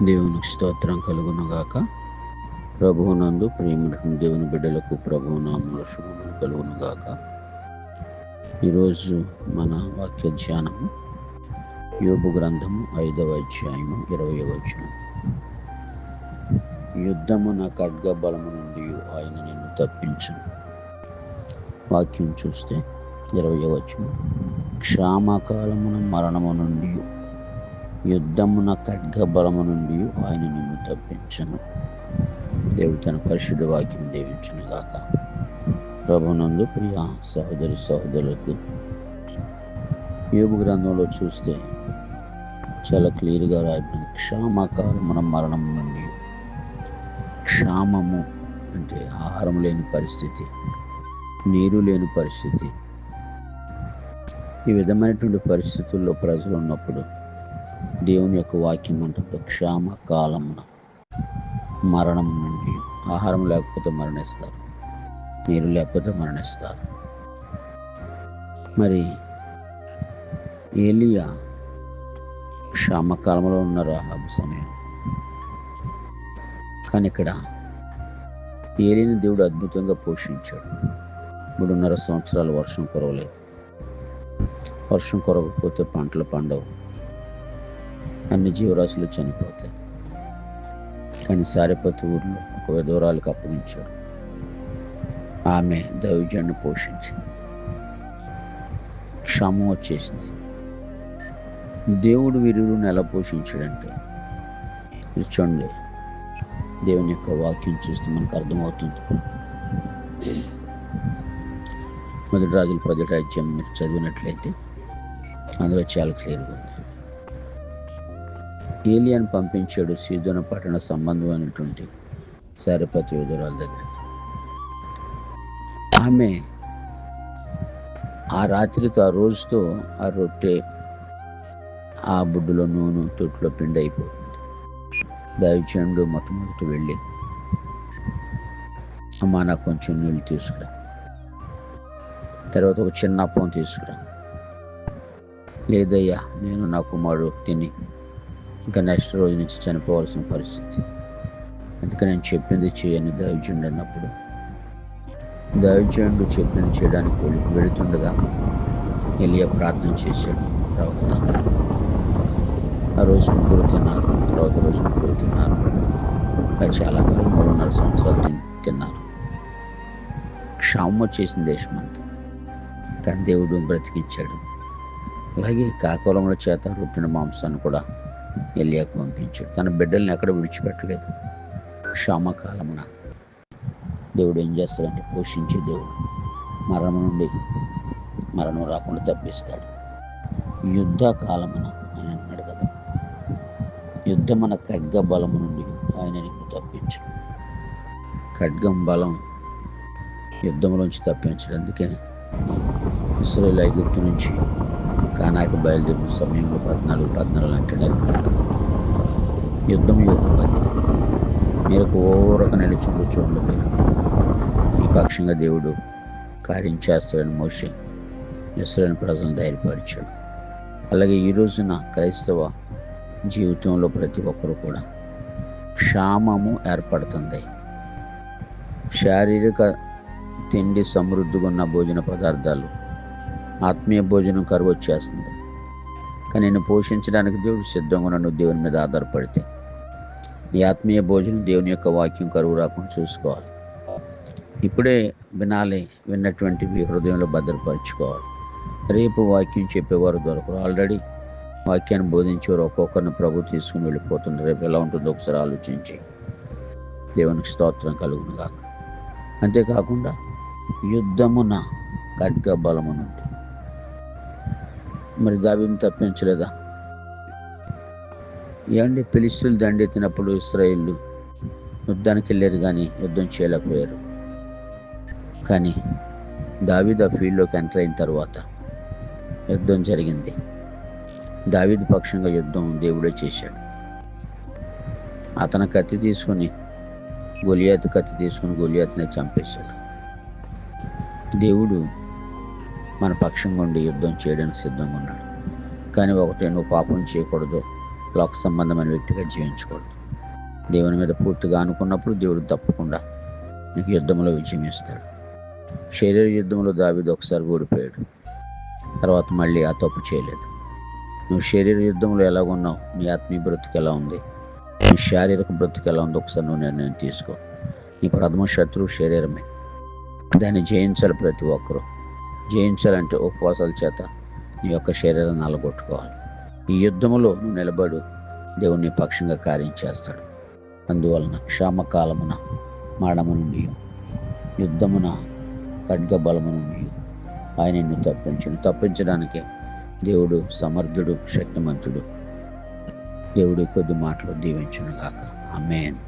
దేవునికి స్తోత్రం కలుగునుగాక. ప్రభువునందు ప్రియమైన దేవుని బిడ్డలకు ప్రభువునామములో శుభములు కలుగునుగాక. ఈరోజు మన వాక్య ధ్యానము యోబు గ్రంథము 5వ అధ్యాయము 20వ వచనం. యుద్ధమున ఖడ్గ బలము నుండి ఆయన నిన్ను తప్పించును. వాక్యం చూస్తే 20వ వచనం, క్షామకాలమున మరణము నుండి యుద్ధమున ఖడ్గ బలము నుండి ఆయన నిన్ను తప్పించను. దేవుడు తన పరిశుద్ధ వాక్యం దీవించును గాక. ప్రభునందు ప్రియ సహోదరి సహోదరులకు యోబు గ్రంథంలో చూస్తే చాలా క్లియర్గా రాయబడింది. క్షామకాలమున మరణం నుండి. క్షామము అంటే ఆహారం లేని పరిస్థితి, నీరు లేని పరిస్థితి. ఈ విధమైనటువంటి పరిస్థితుల్లో ప్రజలు ఉన్నప్పుడు దేవుని యొక్క వాక్యం అంటుంది, క్షామకాలమున మరణం నుండి. ఆహారం లేకపోతే మరణిస్తారు, నీరు లేకపోతే మరణిస్తారు. మరి ఏలియా క్షామకాలంలో ఉన్న రాహాబు సమయం. కానీ ఇక్కడ ఏలియాని దేవుడు అద్భుతంగా పోషించాడు. 3.5 సంవత్సరాలు వర్షం కురవలేదు. వర్షం కురవకపోతే పంటలు పండవు, అన్ని జీవరాశులు చనిపోతాయి. కానీ సారెపతి ఊరిలో ఒక విధవరాలకు అప్పగించాడు. ఆమె దైవజనుని పోషించింది. క్షామం వచ్చేసింది. దేవుడు వీరుని ఎలా పోషించాడంటే, చూడండి, దేవుని యొక్క వాక్యం చూస్తే మనకు అర్థమవుతుంది. 1 రాజుల 10వ అధ్యాయం మీరు చదివినట్లయితే అందులో చాలా క్లియర్గా ఉంది. ఏలియాను పంపించాడు సీదోను పట్టణ సంబంధమైనటువంటి సారెపతి విధవరాల దగ్గర. ఆమె ఆ రాత్రితో, ఆ రోజుతో ఆ రొట్టె, ఆ బుడ్డులో నూనె, తొట్టులో పిండి అయిపోతుంది. దైవజనుడు మొట్టమొదటి వెళ్ళి, అమ్మా నాకు కొంచెం నీళ్ళు తీసుకురా, తర్వాత ఒక చిన్న అప్పం తీసుకురా. లేదయ్యా, నేను నా కుమారుడు తిని ఇంకా నెక్స్ట్ రోజు నుంచి చనిపోవాల్సిన పరిస్థితి, అందుకని నేను చెప్పింది చేయని దైవజనుడు అన్నప్పుడు, దైవజనుడు చెప్పింది చేయడానికి వెళుతుండగా ఎలియా ప్రార్థన చేశాడు. ప్రవక్త ఆ రోజు 3 తిన్నారు, తర్వాత రోజు 3 తిన్నారు. అది చాలా కాలం 3.5 సంవత్సరాలు తిన్నారు. క్షామం వచ్చేసిన దేశం అంతా, కానీ దేవుడు బ్రతికించాడు. అలాగే కాకలముల చేత రుట్టిన మాంసాన్ని కూడా ఎలియాకు పంపించాడు. తన బిడ్డల్ని ఎక్కడ విడిచిపెట్టలేదు. క్షామకాలమున దేవుడు ఏం చేస్తాడంటే, పోషించే దేవుడు. మరణం నుండి మరణం రాకుండా తప్పిస్తాడు. యుద్ధ కాలమున ఆయన అన్నాడు కదా, యుద్ధమన ఖడ్గ బలము నుండి ఆయన నిన్ను తప్పించడు. ఖడ్గం బలం యుద్ధంలోంచి తప్పించడు. అందుకే ఇశ్రాయేలు ఐగుప్తు నుంచి కానాకి బయలుదేరిన సమయంలో 14 అంటాడు కనుక యుద్ధం యుద్ధపతి మీరు ఓరక నిలుచుంటూ చూడలేదు. ఈ పక్షంగా దేవుడు కార్యం చేస్తాడని మోషే ఇశ్రాయేలు ప్రజలను ధైర్యపరిచాడు. అలాగే ఈ రోజున క్రైస్తవ జీవితంలో ప్రతి ఒక్కరు కూడా క్షామము ఏర్పడుతుంది. శారీరక తిండి సమృద్ధిగా ఉన్న భోజన పదార్థాలు, ఆత్మీయ భోజనం కరువు వచ్చేస్తుంది. కానీ నేను పోషించడానికి దేవుడు సిద్ధంగా ఉన్న దేవుని మీద ఆధారపడితే ఈ ఆత్మీయ భోజనం, దేవుని యొక్క వాక్యం కరువు రాకుండా చూసుకోవాలి. ఇప్పుడే వినాలి, విన్నటువంటివి హృదయంలో భద్రపరచుకోవాలి. రేపు వాక్యం చెప్పేవారు దొరకరు. ఆల్రెడీ వాక్యాన్ని బోధించేవారు ఒక్కొక్కరిని ప్రభు తీసుకుని వెళ్ళిపోతున్నారు. రేపు ఎలా ఉంటుందో ఒకసారి ఆలోచించి దేవునికి స్తోత్రం కలుగును గాక. అంతేకాకుండా యుద్ధమున ఖడ్గ బలము నుండి. మరి దావీదును తప్పించలేదా? ఏమండి, ఫిలిష్తీయులు దండెత్తినప్పుడు ఇశ్రాయేలు యుద్ధానికి వెళ్ళారు, కానీ యుద్ధం చేయలేకపోయారు. కానీ దావీదు ఆ ఫీల్డ్లోకి ఎంటర్ అయిన తర్వాత యుద్ధం జరిగింది. దావీదు పక్షంగా యుద్ధం దేవుడే చేశాడు. అతను కత్తి తీసుకుని గొలియాతుని చంపేశాడు. దేవుడు మన పక్షంగా ఉండి యుద్ధం చేయడానికి సిద్ధంగా ఉన్నాడు. కానీ ఒకటే, నువ్వు పాపం చేయకూడదు, లోక సంబంధమైన వ్యక్తిగా జీవించకూడదు. దేవుని మీద పూర్తిగా అనుకున్నప్పుడు దేవుడు తప్పకుండా నీకు యుద్ధంలో విజయం ఇస్తాడు. శరీర యుద్ధంలో దావీదు ఒకసారి ఓడిపోయాడు, తర్వాత మళ్ళీ ఆ తప్పు చేయలేదు. నువ్వు శరీర యుద్ధంలో ఎలా ఉన్నావు, నీ ఆత్మీయ బ్రతుకు ఎలా ఉంది, నీ శారీరక బ్రతుకు ఎలా ఉంది, ఒకసారి నువ్వు నిర్ణయం తీసుకో. నీ ప్రథమ శత్రువు శరీరమే. దాన్ని జయించాలి. ప్రతి ఒక్కరూ జయించాలంటే ఉపవాసాల చేత నీ యొక్క శరీరాన్ని అలగొట్టుకోవాలి. ఈ యుద్ధములో నువ్వు నిలబడు, దేవుడు నీ పక్షంగా కార్యం చేస్తాడు. అందువలన క్షామకాలమున మరణము నుండి, యుద్ధమున ఖడ్గ బలము నుండి ఆయన నిన్ను తప్పించడానికి దేవుడు సమర్థుడు, శక్తిమంతుడు. దేవుడి కొద్ది మాటలు దీవించును గాక. ఆమేన్.